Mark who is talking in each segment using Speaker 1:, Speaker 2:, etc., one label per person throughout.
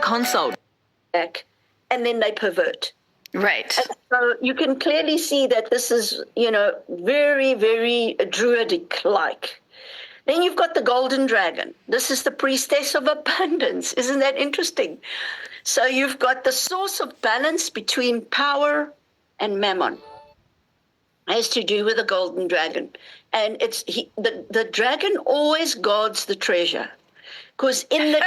Speaker 1: console.
Speaker 2: And then they pervert.
Speaker 1: Right.
Speaker 2: And so you can clearly see that this is, very, very Druidic-like. Then you've got the golden dragon. This is the priestess of abundance. Isn't that interesting? So you've got the source of balance between power and mammon. It has to do with the golden dragon. And the dragon always guards the treasure. Because in the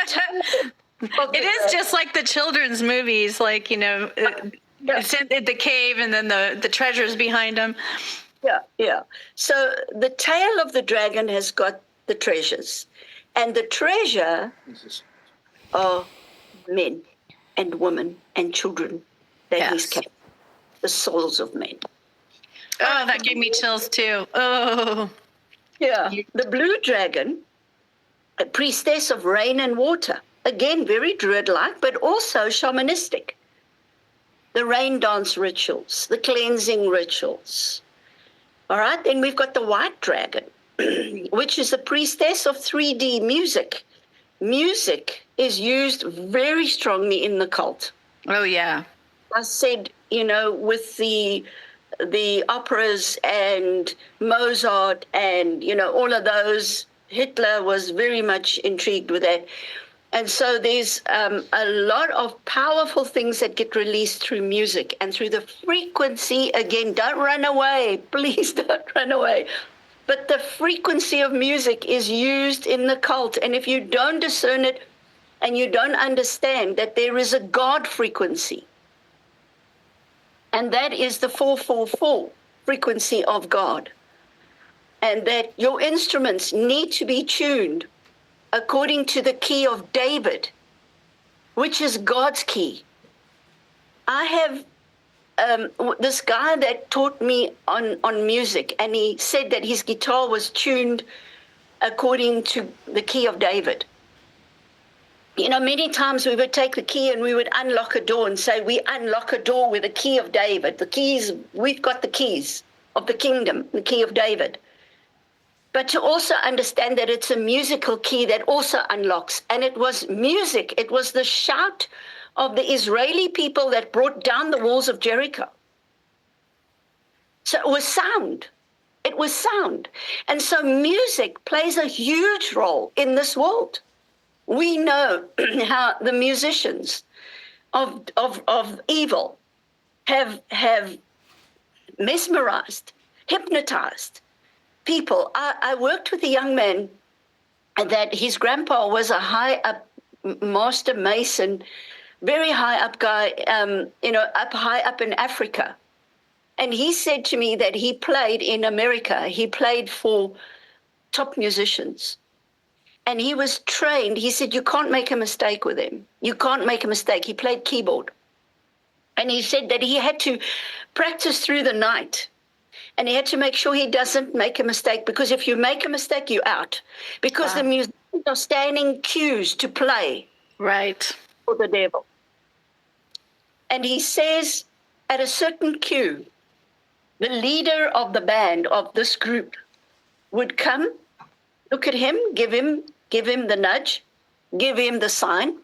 Speaker 1: it is just like the children's movies, like, it's in the cave and then the treasure's behind them.
Speaker 2: Yeah. So the tail of the dragon has got the treasures. And the treasure are men and women and children that he's kept. The souls of men.
Speaker 1: Oh, that gave me chills too. Oh.
Speaker 2: Yeah. The blue dragon, a priestess of rain and water. Again, very druid-like, but also shamanistic. The rain dance rituals, the cleansing rituals. All right, then we've got the white dragon, which is the priestess of 3D music. Music is used very strongly in the cult.
Speaker 1: Oh, yeah.
Speaker 2: I said, with the operas and Mozart and, all of those, Hitler was very much intrigued with that. And so there's a lot of powerful things that get released through music and through the frequency. Again, don't run away. Please don't run away. But the frequency of music is used in the cult. And if you don't discern it and you don't understand that there is a God frequency, and that is the 444 frequency of God, and that your instruments need to be tuned according to the key of David, which is God's key. I have this guy that taught me on music, and he said that his guitar was tuned according to the key of David. Many times we would take the key and we would unlock a door and say, we unlock a door with the key of David. The keys, we've got the keys of the kingdom, the key of David. But to also understand that it's a musical key that also unlocks. And it was music. It was the shout of the Israeli people that brought down the walls of Jericho. So it was sound. It was sound. And so music plays a huge role in this world. We know how the musicians of evil have mesmerized, hypnotized people. I worked with a young man that his grandpa was a high up master mason, very high up guy, high up in Africa. And he said to me that he played in America. He played for top musicians. And he was trained. He said, you can't make a mistake with him. You can't make a mistake. He played keyboard. And he said that he had to practice through the night. And he had to make sure he doesn't make a mistake, because if you make a mistake, you're out. Because the musicians are standing cues to play.
Speaker 1: Right.
Speaker 2: For the devil. And he says, at a certain cue, the leader of the band of this group would come, look at him, give him the nudge, give him the sign,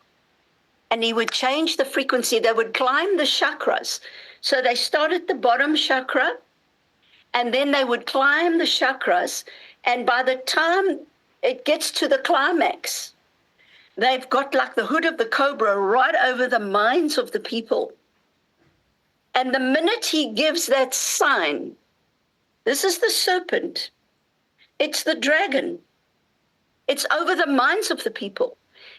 Speaker 2: and he would change the frequency. They would climb the chakras. So they start at the bottom chakra, and then they would climb the chakras, and by the time it gets to the climax, they've got like the hood of the cobra right over the minds of the people. And the minute he gives that sign, this is the serpent, it's the dragon, it's over the minds of the people.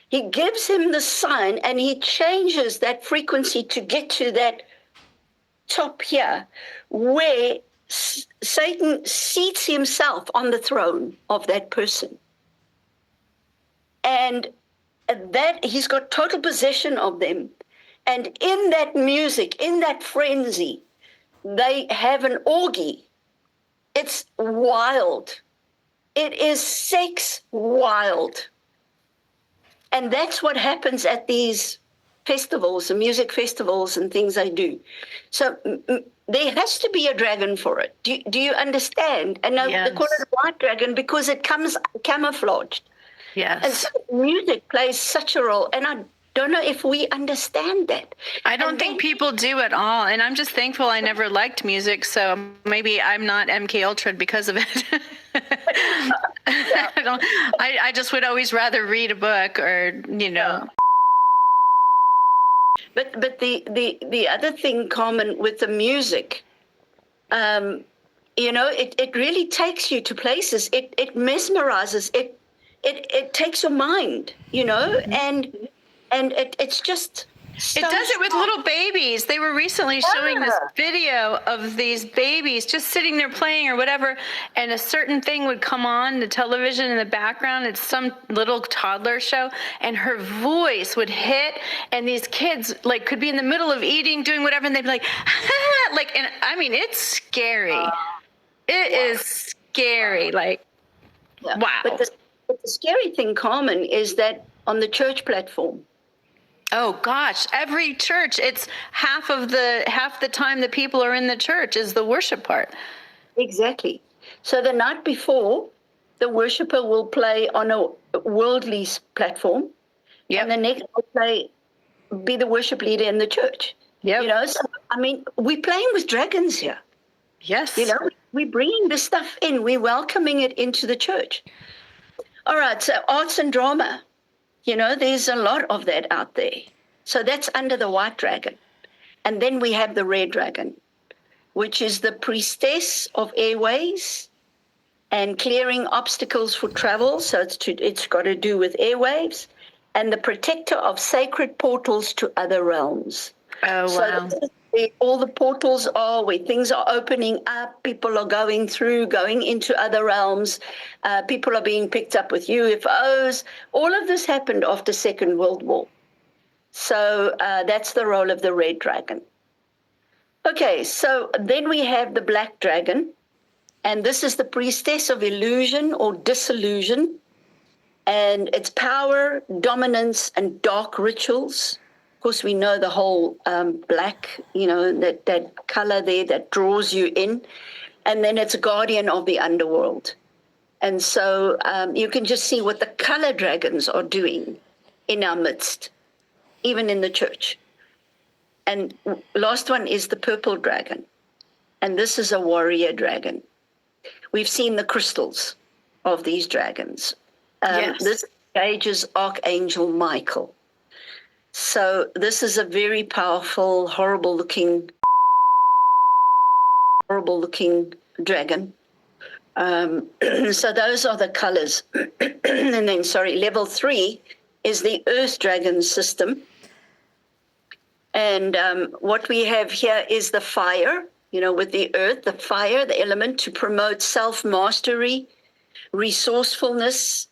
Speaker 2: He gives him the sign and he changes that frequency to get to that top here, where Satan seats himself on the throne of that person. And that he's got total possession of them. And in that music, in that frenzy, they have an orgy. It's wild. It is sex wild. And that's what happens at these festivals, the music festivals and things they do. So there has to be a dragon for it. Do you understand? And
Speaker 1: Yes.
Speaker 2: they call it a white dragon because it comes camouflaged.
Speaker 1: Yes.
Speaker 2: And so music plays such a role. And don't know if we understand that.
Speaker 1: I don't think people do at all. And I'm just thankful I never liked music. So maybe I'm not MK Ultra because of it. I just would always rather read a book or, you know.
Speaker 2: But the other thing, Carmen, with the music, you know, it really takes you to places. It mesmerizes. It takes your mind, you know, and it's just. So
Speaker 1: it does it with little babies. They were recently showing this video of these babies just sitting there playing or whatever, and a certain thing would come on the television in the background. It's some little toddler show, and her voice would hit, and these kids like could be in the middle of eating, doing whatever, and they'd be like, like, and I mean, it's scary. It is scary. Like, wow.
Speaker 2: But the scary thing, Carmen, is that on the church platform.
Speaker 1: Oh gosh, every church, it's half the time the people are in the church is the worship part.
Speaker 2: Exactly. So the night before, the worshiper will play on a worldly platform. Yep. And the next will be the worship leader in the church.
Speaker 1: Yep.
Speaker 2: You know, so I mean, we're playing with dragons here.
Speaker 1: Yes.
Speaker 2: You know, we're bringing this stuff in. We're welcoming it into the church. All right, so arts and drama. You know, there's a lot of that out there. So that's under the white dragon. And then we have the red dragon, which is the priestess of airways and clearing obstacles for travel. So it's got to do with airwaves, and the protector of sacred portals to other realms.
Speaker 1: Oh, wow.
Speaker 2: So all the portals are where things are opening up. People are going into other realms. People are being picked up with UFOs. All of this happened after Second World War. So that's the role of the red dragon. Okay, so then we have the black dragon. And this is the priestess of illusion or disillusion. And it's power, dominance, and dark rituals. Of course, we know the whole black, you know, that color there that draws you in. And then it's a guardian of the underworld. And so you can just see what the color dragons are doing in our midst, even in the church. And last one is the purple dragon. And this is a warrior dragon. We've seen the crystals of these dragons.
Speaker 1: Yes.
Speaker 2: This engages Archangel Michael. So this is a very powerful, horrible looking dragon. So those are the colors. And then, level 3 is the earth dragon system. And what we have here is the fire, you know, with the earth, the fire, the element to promote self-mastery, resourcefulness,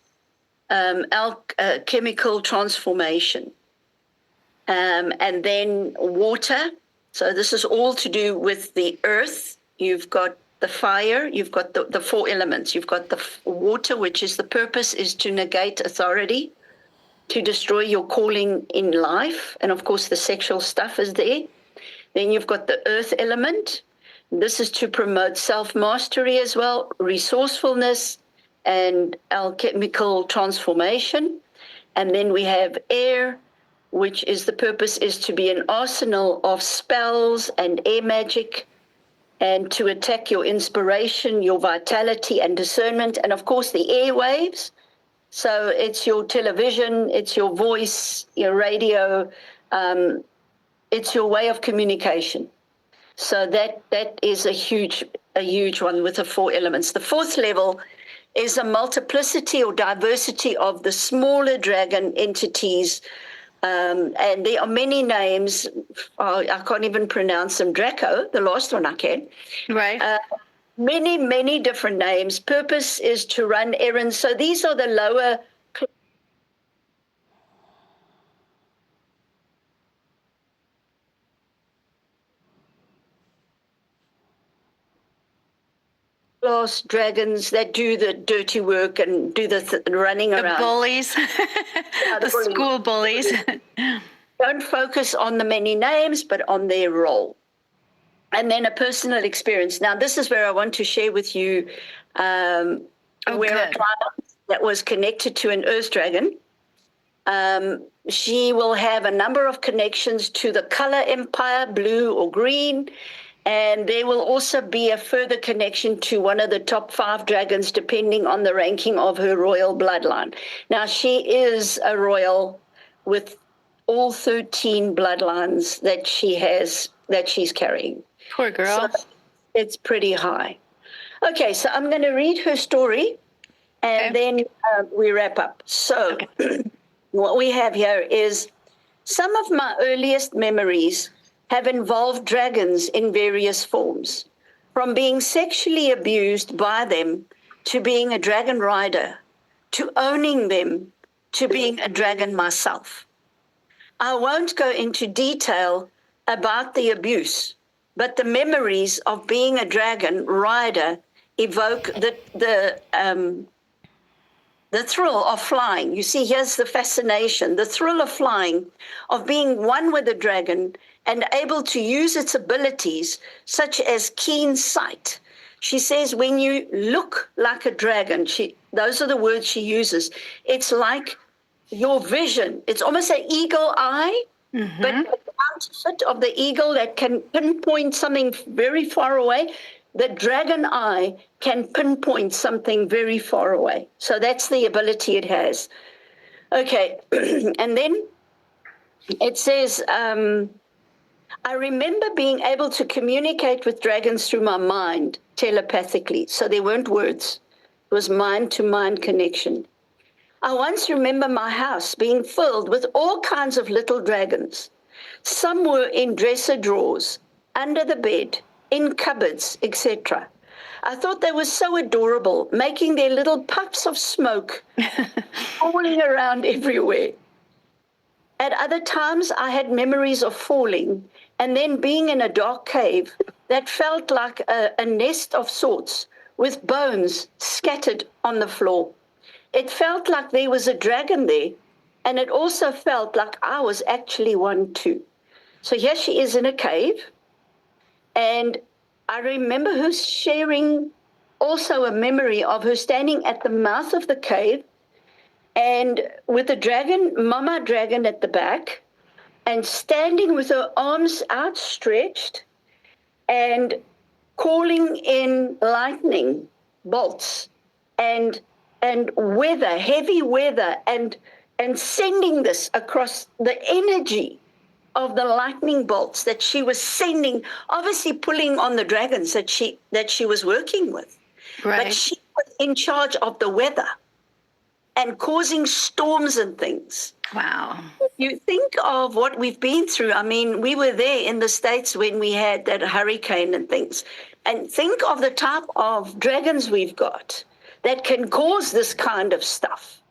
Speaker 2: chemical transformation. And then water. So this is all to do with the earth. You've got the fire, you've got the 4 elements. You've got the water, which is the purpose is to negate authority, to destroy your calling in life. And of course, the sexual stuff is there. Then you've got the earth element. This is to promote self-mastery as well, resourcefulness, and alchemical transformation. And then we have air, which is the purpose is to be an arsenal of spells and air magic, and to attack your inspiration, your vitality and discernment, and of course the airwaves. So it's your television, it's your voice, your radio, it's your way of communication. So that is a huge one with the 4 elements. The 4th level is a multiplicity or diversity of the smaller dragon entities. And there are many names. I can't even pronounce them. Draco, the last one I can.
Speaker 1: Right.
Speaker 2: Many, many different names. Purpose is to run errands. So these are the lower class dragons that do the dirty work and do the running around.
Speaker 1: The bullies. The school bullies.
Speaker 2: Don't focus on the many names, but on their role. And then a personal experience. Now, this is where I want to share with you where a client that was connected to an earth dragon. She will have a number of connections to the color empire, blue or green. And there will also be a further connection to one of the top 5 dragons, depending on the ranking of her royal bloodline. Now, she is a royal with all 13 bloodlines that she's carrying.
Speaker 1: Poor girl.
Speaker 2: So it's pretty high. Okay, so I'm going to read her story, and then we wrap up. So what we have here is some of my earliest memories have involved dragons in various forms, from being sexually abused by them to being a dragon rider, to owning them, to being a dragon myself. I won't go into detail about the abuse, but the memories of being a dragon rider evoke the thrill of flying. You see, here's the fascination, the thrill of flying, of being one with the dragon and able to use its abilities, such as keen sight. She says, when you look like a dragon, those are the words she uses. It's like your vision. It's almost an eagle eye, but a counterfeit of the eagle that can pinpoint something very far away. The dragon eye can pinpoint something very far away. So that's the ability it has. Okay, and then it says, I remember being able to communicate with dragons through my mind telepathically. So there weren't words. It was mind-to-mind connection. I once remember my house being filled with all kinds of little dragons. Some were in dresser drawers, under the bed, in cupboards, etc. I thought they were so adorable, making their little puffs of smoke falling around everywhere. At other times, I had memories of falling and then being in a dark cave that felt like a nest of sorts with bones scattered on the floor. It felt like there was a dragon there, and it also felt like I was actually one too. So here she is in a cave, and I remember her sharing also a memory of her standing at the mouth of the cave and with the dragon, Mama Dragon at the back, and standing with her arms outstretched and calling in lightning bolts and weather, heavy weather, and sending this across the energy of the lightning bolts that she was sending, obviously pulling on the dragons that she was working with.
Speaker 1: Right.
Speaker 2: But she was in charge of the weather and causing storms and things.
Speaker 1: Wow.
Speaker 2: You think of what we've been through. I mean, we were there in the States when we had that hurricane and things. And think of the type of dragons we've got that can cause this kind of stuff.